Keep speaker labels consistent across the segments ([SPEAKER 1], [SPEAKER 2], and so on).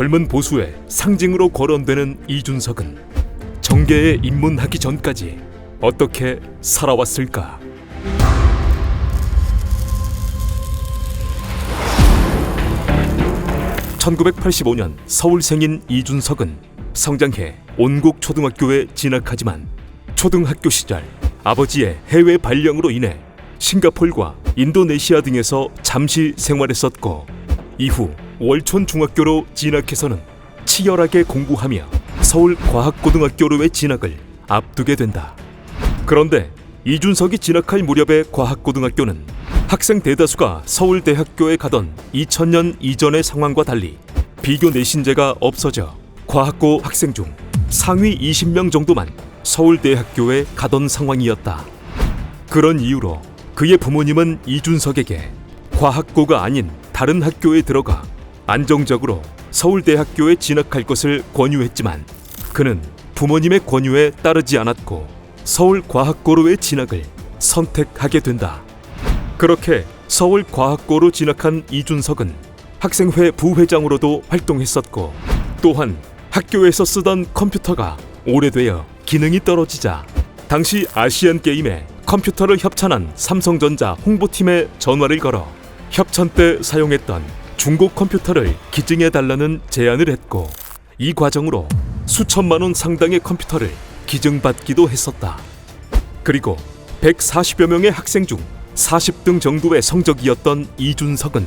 [SPEAKER 1] 젊은 보수의 상징으로 거론되는 이준석은 정계에 입문하기 전까지 어떻게 살아왔을까? (1985년) 서울생인 이준석은 성장해 온국초등학교에 진학하지만 초등학교 시절 아버지의 해외 발령으로 인해 싱가폴과 인도네시아 등에서 잠시 생활했었고, 이후 월촌중학교로 진학해서는 치열하게 공부하며 서울과학고등학교로의 진학을 앞두게 된다. 그런데 이준석이 진학할 무렵의 과학고등학교는 학생 대다수가 서울대학교에 가던 2000년 이전의 상황과 달리 비교 내신제가 없어져 과학고 학생 중 상위 20명 정도만 서울대학교에 가던 상황이었다. 그런 이유로 그의 부모님은 이준석에게 과학고가 아닌 다른 학교에 들어가 안정적으로 서울대학교에 진학할 것을 권유했지만, 그는 부모님의 권유에 따르지 않았고 서울과학고로의 진학을 선택하게 된다. 그렇게 서울과학고로 진학한 이준석은 학생회 부회장으로도 활동했었고, 또한 학교에서 쓰던 컴퓨터가 오래되어 기능이 떨어지자 당시 아시안게임에 컴퓨터를 협찬한 삼성전자 홍보팀에 전화를 걸어 협찬 때 사용했던 중고 컴퓨터를 기증해달라는 제안을 했고, 이 과정으로 수천만 원 상당의 컴퓨터를 기증받기도 했었다. 그리고 140여 명의 학생 중 40등 정도의 성적이었던 이준석은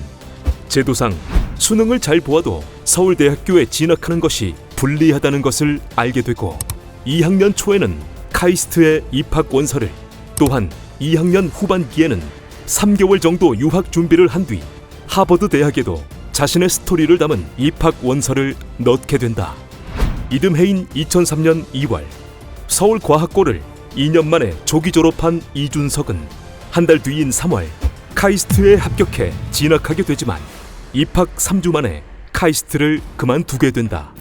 [SPEAKER 1] 제도상 수능을 잘 보아도 서울대학교에 진학하는 것이 불리하다는 것을 알게 되고, 2학년 초에는 카이스트의 입학 원서를, 또한 2학년 후반기에는 3개월 정도 유학 준비를 한 뒤 하버드 대학에도 자신의 스토리를 담은 입학 원서를 넣게 된다. 이듬해인 2003년 2월 서울과학고를 2년 만에 조기 졸업한 이준석은 한 달 뒤인 3월 카이스트에 합격해 진학하게 되지만 입학 3주 만에 카이스트를 그만두게 된다.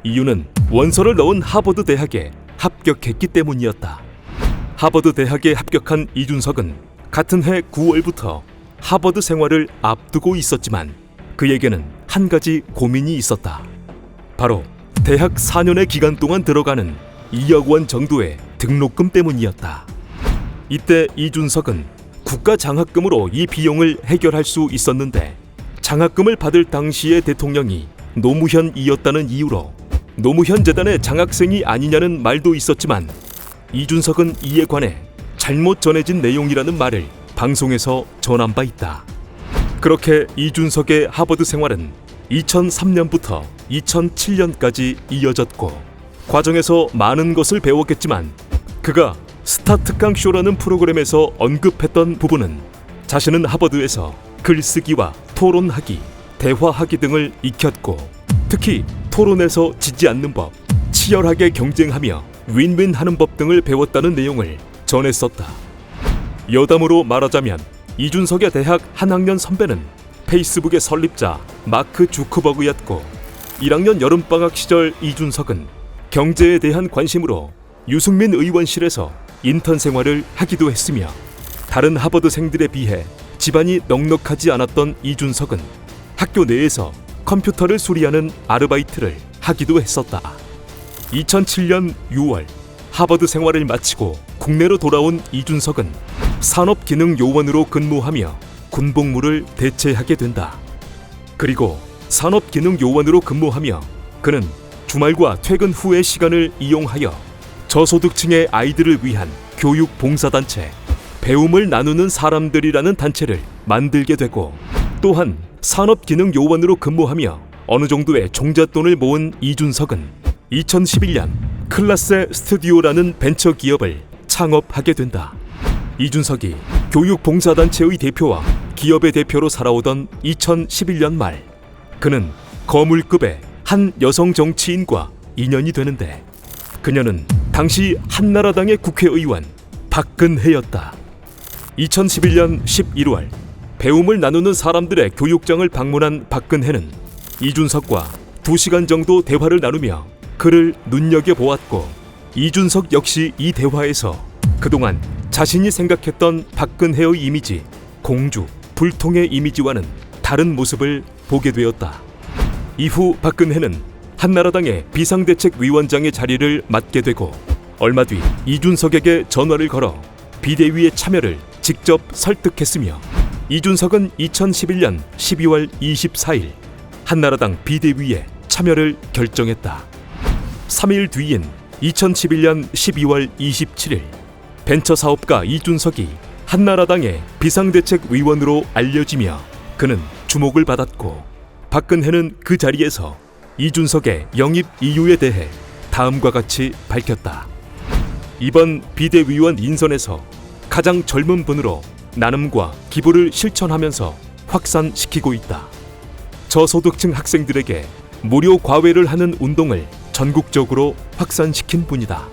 [SPEAKER 1] 이유는 원서를 넣은 하버드 대학에 합격했기 때문이었다. 하버드 대학에 합격한 이준석은 같은 해 9월부터 하버드 생활을 앞두고 있었지만 그에게는 한 가지 고민이 있었다. 바로 대학 4년의 기간 동안 들어가는 2억 원 정도의 등록금 때문이었다. 이때 이준석은 국가 장학금으로 이 비용을 해결할 수 있었는데, 장학금을 받을 당시의 대통령이 노무현이었다는 이유로 노무현 재단의 장학생이 아니냐는 말도 있었지만, 이준석은 이에 관해 잘못 전해진 내용이라는 말을 방송에서 전한 바 있다. 그렇게 이준석의 하버드 생활은 2003년부터 2007년까지 이어졌고, 과정에서 많은 것을 배웠겠지만 그가 스타트강 쇼라는 프로그램에서 언급했던 부분은 자신은 하버드에서 글쓰기와 토론하기, 대화하기 등을 익혔고, 특히 토론에서 지지 않는 법, 치열하게 경쟁하며 윈윈하는 법 등을 배웠다는 내용을 전했었다. 여담으로 말하자면 이준석의 대학 한 학년 선배는 페이스북의 설립자 마크 주커버그였고, 1학년 여름방학 시절 이준석은 경제에 대한 관심으로 유승민 의원실에서 인턴 생활을 하기도 했으며, 다른 하버드생들에 비해 집안이 넉넉하지 않았던 이준석은 학교 내에서 컴퓨터를 수리하는 아르바이트를 하기도 했었다. 2007년 6월 하버드 생활을 마치고 국내로 돌아온 이준석은 산업기능요원으로 근무하며 군복무를 대체하게 된다. 그리고 산업기능요원으로 근무하며 그는 주말과 퇴근 후의 시간을 이용하여 저소득층의 아이들을 위한 교육봉사단체 배움을 나누는 사람들이라는 단체를 만들게 되고, 또한 산업기능요원으로 근무하며 어느 정도의 종잣돈을 모은 이준석은 2011년 클라세 스튜디오라는 벤처기업을 창업하게 된다. 이준석이 교육봉사단체의 대표와 기업의 대표로 살아오던 2011년 말, 그는 거물급의 한 여성 정치인과 인연이 되는데, 그녀는 당시 한나라당의 국회의원 박근혜였다. 2011년 11월 배움을 나누는 사람들의 교육장을 방문한 박근혜는 이준석과 2시간 정도 대화를 나누며 그를 눈여겨보았고, 이준석 역시 이 대화에서 그동안 자신이 생각했던 박근혜의 이미지, 공주, 불통의 이미지와는 다른 모습을 보게 되었다. 이후 박근혜는 한나라당의 비상대책위원장의 자리를 맡게 되고 얼마 뒤 이준석에게 전화를 걸어 비대위의 참여를 직접 설득했으며 이준석은 2011년 12월 24일 한나라당 비대위에 참여를 결정했다. 3일 뒤인 2011년 12월 27일 벤처사업가 이준석이 한나라당의 비상대책위원으로 알려지며 그는 주목을 받았고 박근혜는 그 자리에서 이준석의 영입 이유에 대해 다음과 같이 밝혔다. 이번 비대위원 인선에서 가장 젊은 분으로 나눔과 기부를 실천하면서 확산시키고 있다. 저소득층 학생들에게 무료 과외를 하는 운동을 전국적으로 확산시킨 분이다.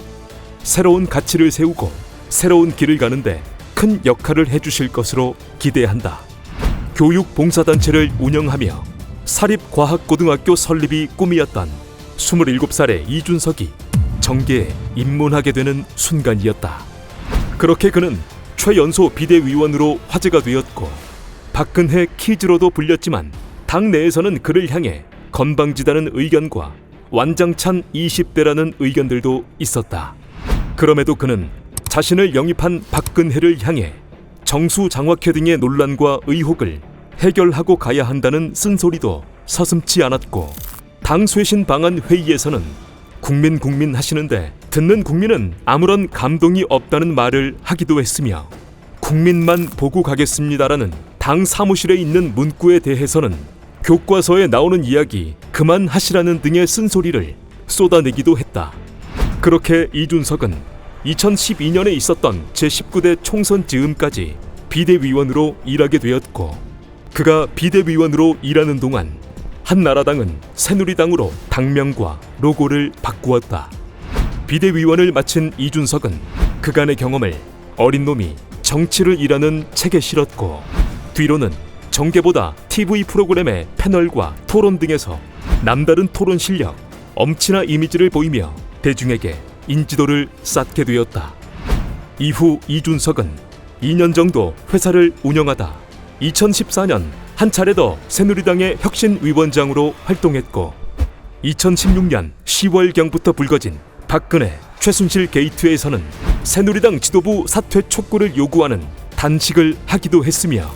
[SPEAKER 1] 새로운 가치를 세우고 새로운 길을 가는데 큰 역할을 해주실 것으로 기대한다. 교육봉사단체를 운영하며 사립과학고등학교 설립이 꿈이었던 27살의 이준석이 정계에 입문하게 되는 순간이었다. 그렇게 그는 최연소 비대위원으로 화제가 되었고 박근혜 키즈로도 불렸지만 당 내에서는 그를 향해 건방지다는 의견과 완장찬 20대라는 의견들도 있었다. 그럼에도 그는 자신을 영입한 박근혜를 향해 정수장학회 등의 논란과 의혹을 해결하고 가야 한다는 쓴소리도 서슴지 않았고 당 쇄신 방안 회의에서는 국민 하시는데 듣는 국민은 아무런 감동이 없다는 말을 하기도 했으며 국민만 보고 가겠습니다라는 당 사무실에 있는 문구에 대해서는 교과서에 나오는 이야기 그만하시라는 등의 쓴소리를 쏟아내기도 했다. 그렇게 이준석은 2012년에 있었던 제19대 총선 즈음까지 비대위원으로 일하게 되었고 그가 비대위원으로 일하는 동안 한나라당은 새누리당으로 당명과 로고를 바꾸었다. 비대위원을 마친 이준석은 그간의 경험을 어린 놈이 정치를 일하는 책에 실었고 뒤로는 정계보다 TV 프로그램의 패널과 토론 등에서 남다른 토론 실력, 엄친아 이미지를 보이며 대중에게 인지도를 쌓게 되었다. 이후 이준석은 2년 정도 회사를 운영하다 2014년 한 차례 더 새누리당의 혁신위원장으로 활동했고 2016년 10월경부터 불거진 박근혜, 최순실 게이트에서는 새누리당 지도부 사퇴 촉구를 요구하는 단식을 하기도 했으며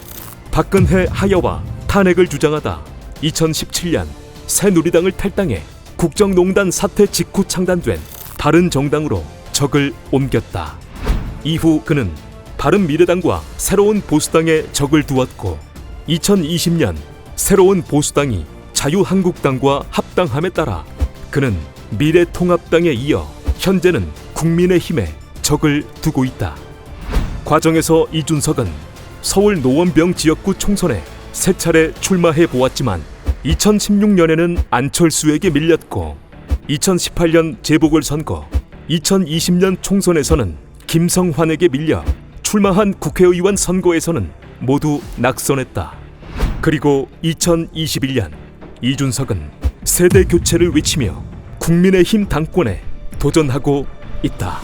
[SPEAKER 1] 박근혜 하야와 탄핵을 주장하다 2017년 새누리당을 탈당해 국정농단 사태 직후 창단된 바른정당으로 적을 옮겼다. 이후 그는 바른미래당과 새로운 보수당에 적을 두었고 2020년 새로운 보수당이 자유한국당과 합당함에 따라 그는 미래통합당에 이어 현재는 국민의힘에 적을 두고 있다. 과정에서 이준석은 서울 노원병 지역구 총선에 3차례 출마해 보았지만 2016년에는 안철수에게 밀렸고 2018년 재보궐선거, 2020년 총선에서는 김성환에게 밀려 출마한 국회의원 선거에서는 모두 낙선했다. 그리고 2021년 이준석은 세대 교체를 외치며 국민의힘 당권에 도전하고 있다.